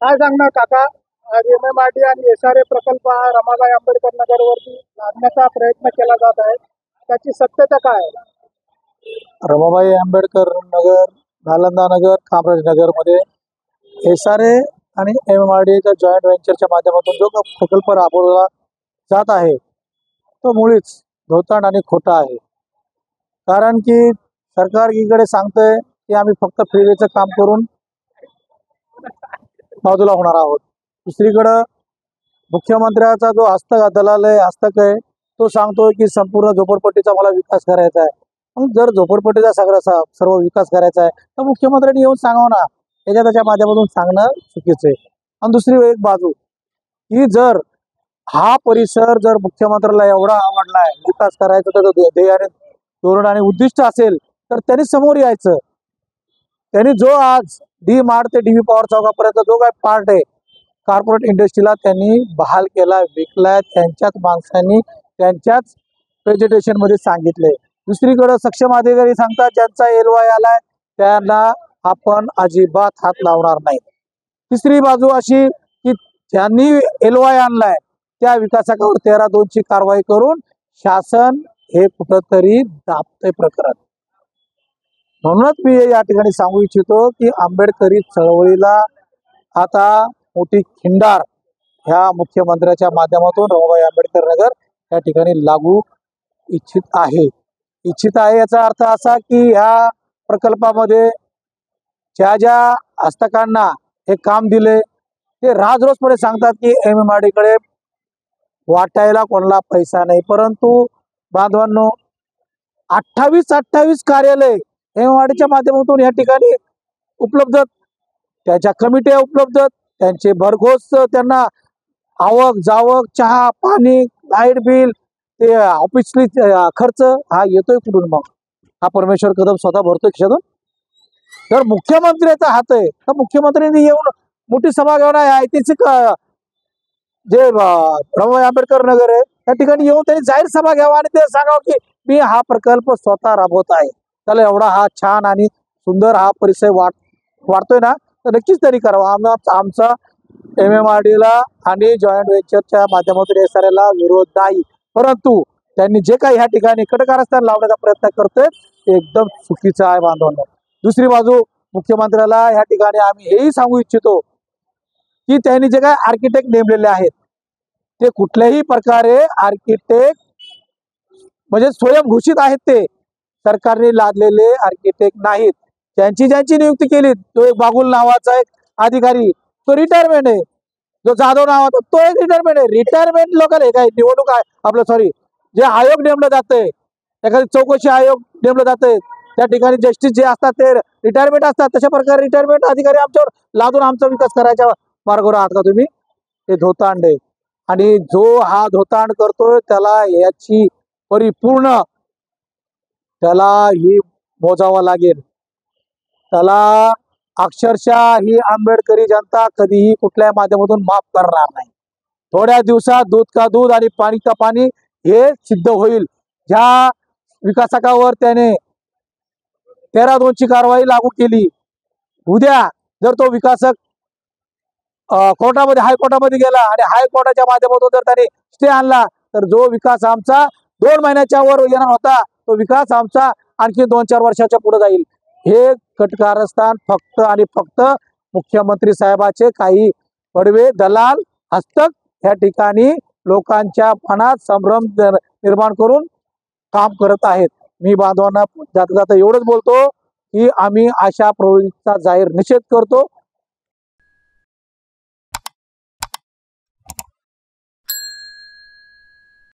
काय सांगणार काका? MMRD आणि SRA प्रकल्प हा रमाबाई आंबेडकर नगरवरती लादण्याचा प्रयत्न केला जात आहे. त्याची सत्यता काय आहे? रमाबाई आंबेडकर नगर, नालंदा नगर, कामराज नगर मध्ये SRA आणि MMRDच्या जॉईंट व्हेंचरच्या माध्यमातून जो प्रकल्प राबवला जात आहे तो मुळीच धोतांड आणि खोटा आहे. कारण की सरकार एकीकडे सांगतंय की आम्ही फक्त फ्रीवेचं काम करून बाजूला होणार आहोत, दुसरीकडं मुख्यमंत्र्याचा जो हस्तक आहे तो सांगतोय की संपूर्ण झोपडपट्टीचा मला विकास करायचा आहे. मग जर झोपडपट्टीचा सर्व विकास करायचा आहे तर मुख्यमंत्र्यांनी येऊन सांगावं ना. त्याच्या माध्यमातून सांगणं चुकीचं आहे. आणि दुसरी एक बाजू की जर हा परिसर जर मुख्यमंत्र्याला एवढा आवडलाय, विकास करायचा त्याचं ध्येय आणि धोरण आणि उद्दिष्ट असेल तर त्यांनी समोर यायचं. त्यांनी जो आज डी मार्ट ते DV पॉवर चौकापर्यंत जो काही पार्ट आहे कॉर्पोरेट इंडस्ट्रीला त्यांनी बहाल केला, विकलाय. त्यांच्याच माणसांनी त्यांच्याच प्रेझेंटेशन मध्ये सांगितले. दुसरीकडे सक्षम अधिकारी सांगतात ज्यांचा LOI आलाय त्यांना आपण अजिबात हात लावणार नाही. तिसरी बाजू अशी की ज्यांनी LOI आणलाय त्या विकासकावर 13(2) ची कारवाई करून शासन हे कुठंतरी दाबतंय प्रकरण. म्हणूनच मी या ठिकाणी सांगू इच्छितो की आंबेडकरी चळवळीला आता मोठी खिंडार ह्या मुख्यमंत्र्याच्या माध्यमातून रमाबाई आंबेडकर नगर या ठिकाणी लागू इच्छित आहे. याचा अर्थ असा की ह्या प्रकल्पामध्ये ज्या हस्तकांना हे काम दिले ते राजरोसपणे सांगतात की MMRD कडे वाटायला कोणाला पैसा नाही. परंतु बांधवांनो 28 कार्यालय MMRDच्या माध्यमातून या ठिकाणी उपलब्ध, त्याच्या कमिट्या उपलब्ध, त्यांचे भरघोस त्यांना आवक जावक, चहा पाणी, लाईट बिल, ते ऑफिसली खर्च हा येतोय कुठून? मग हा परमेश्वर कदम स्वतः भरतोय खिशातून? तर मुख्यमंत्र्याचा हात आहे तर मुख्यमंत्र्यांनी येऊन मोठी सभा घेऊन ऐतिहासिक जे रमाबाई आंबेडकर नगर आहे त्या ठिकाणी येऊन त्यांनी जाहीर सभा घ्यावा आणि ते सांगावं की मी हा प्रकल्प स्वतः राबवत आहे. त्याला एवढा हा छान आणि सुंदर हा परिसर वाटतोय ना तर नक्कीच त्यांनी करावा. आमचा MMRDला आणि जॉईंट व्हेंचरच्या माध्यमातून SRAला विरोध नाही, परंतु त्यांनी जे काही ह्या ठिकाणी कडकारस्थान लावण्याचा प्रयत्न करतोय ते एकदम चुकीचं आहे बांधवांनो. दुसरी बाजू मुख्यमंत्र्याला ह्या ठिकाणी आम्ही हेही सांगू इच्छितो की त्यांनी जे काही आर्किटेक्ट नेमलेले आहेत ते कुठल्याही प्रकारे आर्किटेक्ट म्हणजे स्वयंघोषित आहेत, ते सरकारने लादलेले आर्किटेक्ट नाहीत. ज्यांची नियुक्ती केली तो एक बागुल नावाचा एक अधिकारी, तो रिटायरमेंट आहे. जो जाधव नावाचा तो एक रिटायरमेंट आहे. रिटायरमेंट लोकांना काय निवडणूक आहे जे आयोग नेमलं जातंय, एखादी चौकशी आयोग नेमलं जातंय त्या ठिकाणी जस्टिस जे असतात ते रिटायरमेंट असतात. तशा प्रकारे रिटायरमेंट अधिकारी आमच्यावर लादून आमचा विकास करायच्या मार्गावर आहात का तुम्ही? हे धोतांड आहे. आणि जो हा धोतांड करतोय त्याला याची परिपूर्ण ही मोजावा लागेल. त्याला अक्षरशः ही आंबेडकरी जनता कधीही कुठल्या माध्यमातून माफ करणार नाही. थोड्या दिवसात दूध का दूध आणि पाणी का पाणी हे सिद्ध होईल. ज्या विकासकावर त्याने 13(2) ची कारवाई लागू केली, उद्या जर तो विकासक कोर्टामध्ये हायकोर्टामध्ये गेला आणि हायकोर्टाच्या माध्यमातून जर त्याने स्टे आणला तर जो विकास आमचा 2 महिन्याच्या वर येणार होता तो विकास आमचा आणखी 2-4 वर्षाच्या पुढे जाईल. हे कटकारस्थान फक्त आणि फक्त मुख्यमंत्री साहेबाचे काही पडवे दलाल हस्तक या ठिकाणी लोकांच्या मनात संभ्रम निर्माण करून काम करत आहेत. मी बांधवांना जाता एवढंच बोलतो की आम्ही अशा प्रवृत्तीचा जाहीर निषेध करतो.